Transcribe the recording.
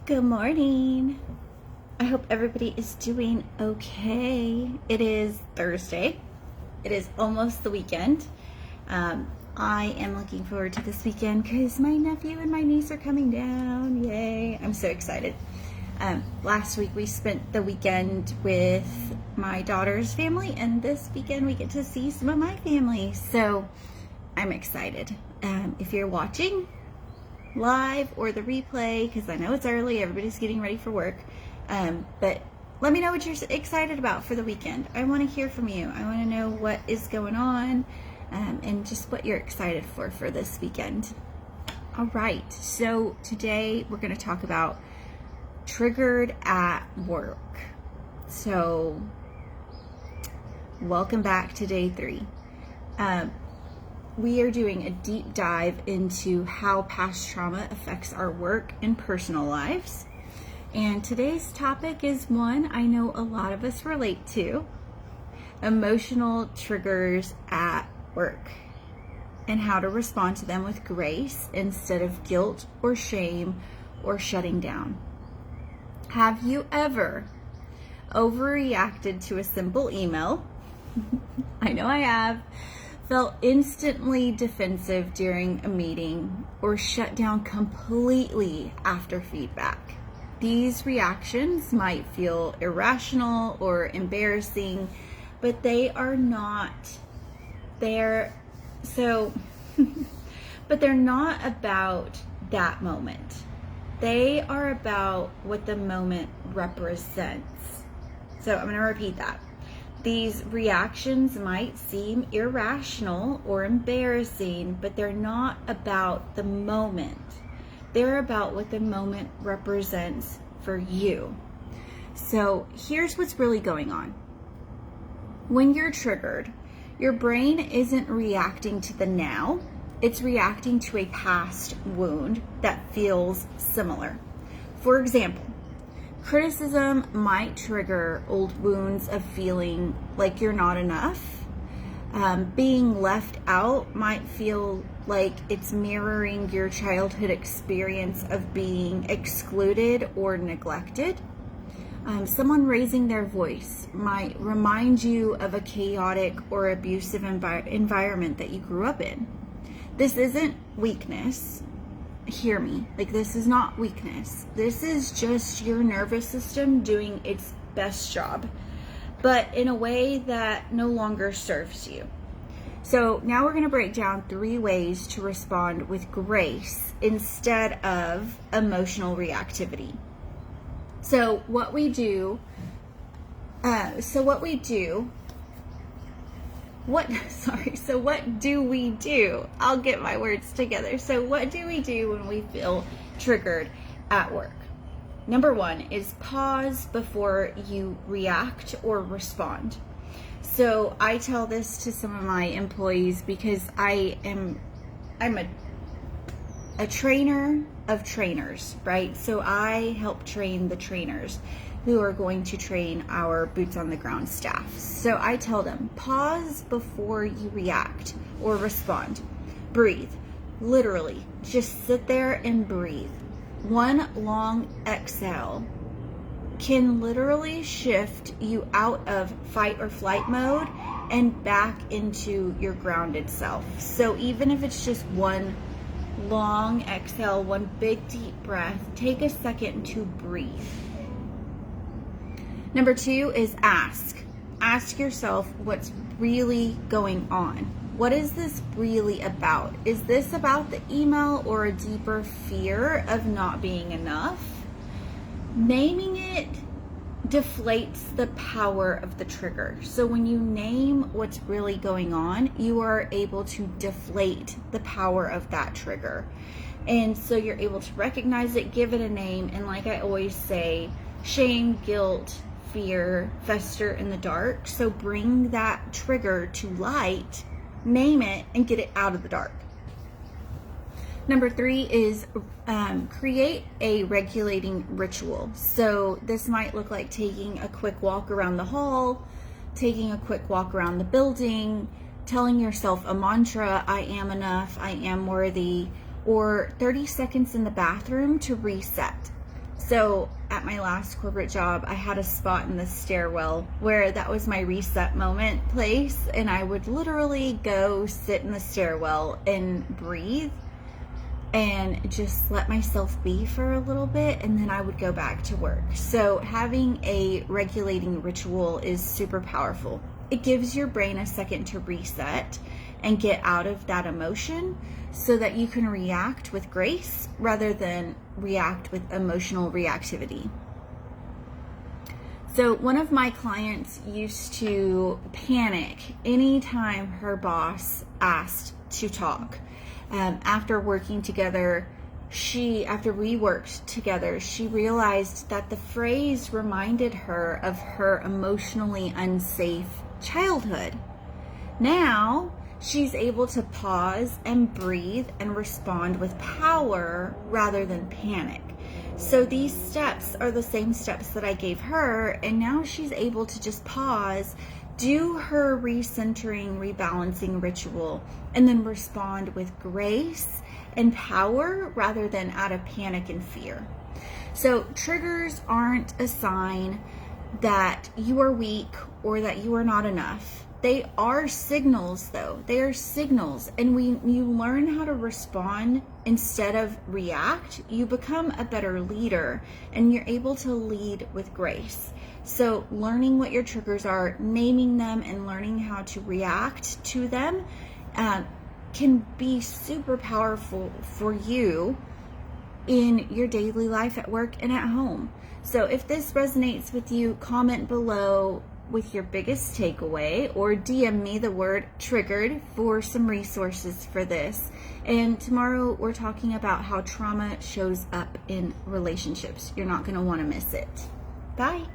Good morning. I hope everybody is doing okay. It is Thursday. It is almost the weekend. I am looking forward to this weekend because my nephew and my niece are coming down. Yay. I'm so excited. Last week we spent the weekend with my daughter's family, and this weekend we get to see some of my family. So I'm excited. If you're watching live or the replay, because I know it's early, everybody's getting ready for work, but let me know what you're excited about for the weekend. I want to hear from you. I want to know what is going on, and just what you're excited for this weekend. All right, so today we're going to talk about triggered at work. So welcome back to day 3. We are doing a deep dive into how past trauma affects our work and personal lives. And today's topic is one I know a lot of us relate to: emotional triggers at work, and how to respond to them with grace instead of guilt or shame or shutting down. Have you ever overreacted to a simple email? I know I have. Felt instantly defensive during a meeting, or shut down completely after feedback. These reactions might feel irrational or embarrassing, but they are not. But they're not about that moment. They are about what the moment represents. So I'm going to repeat that. These reactions might seem irrational or embarrassing, but they're not about the moment. They're about what the moment represents for you. So here's what's really going on. When you're triggered, your brain isn't reacting to the now. It's reacting to a past wound that feels similar. For example, criticism might trigger old wounds of feeling like you're not enough. Being left out might feel like it's mirroring your childhood experience of being excluded or neglected. Someone raising their voice might remind you of a chaotic or abusive environment that you grew up in. This isn't weakness. Hear me, this is not weakness. This is just your nervous system doing its best job, but in a way that no longer serves you. So now we're going to break down 3 ways to respond with grace instead of emotional reactivity. So what do we do? I'll get my words together. So what do we do when we feel triggered at work? Number 1 is pause before you react or respond. So I tell this to some of my employees because I'm a trainer of trainers, right? So I help train the trainers who are going to train our boots on the ground staff. So I tell them, pause before you react or respond. Breathe. Literally, just sit there and breathe. One long exhale can literally shift you out of fight or flight mode and back into your grounded self. So even if it's just one long exhale, one big deep breath, take a second to breathe. Number 2 is ask. Ask yourself what's really going on. What is this really about? Is this about the email or a deeper fear of not being enough? Naming it deflates the power of the trigger. So when you name what's really going on, you are able to deflate the power of that trigger. And so you're able to recognize it, give it a name, and like I always say, shame, guilt, fear fester in the dark. So bring that trigger to light, name it, and get it out of the dark. Number 3 is create a regulating ritual. So this might look like taking a quick walk around the hall, taking a quick walk around the building, telling yourself a mantra: I am enough, I am worthy, or 30 seconds in the bathroom to reset. So at my last corporate job, I had a spot in the stairwell where that was my reset moment place, and I would literally go sit in the stairwell and breathe and just let myself be for a little bit, and then I would go back to work. So having a regulating ritual is super powerful. It gives your brain a second to reset and get out of that emotion so that you can react with grace rather than react with emotional reactivity. So one of my clients used to panic anytime her boss asked to talk. After working together, after we worked together, she realized that the phrase reminded her of her emotionally unsafe childhood. Now she's able to pause and breathe and respond with power rather than panic. So these steps are the same steps that I gave her, and now she's able to just pause, do her recentering, rebalancing ritual, and then respond with grace and power rather than out of panic and fear. So triggers aren't a sign that you are weak or that you are not enough. They are signals, though. They are signals. And when you learn how to respond instead of react, you become a better leader and you're able to lead with grace. So learning what your triggers are, naming them, and learning how to react to them can be super powerful for you in your daily life at work and at home. So if this resonates with you, comment below with your biggest takeaway, or DM me the word triggered for some resources for this. And tomorrow we're talking about how trauma shows up in relationships. You're not going to want to miss it. Bye.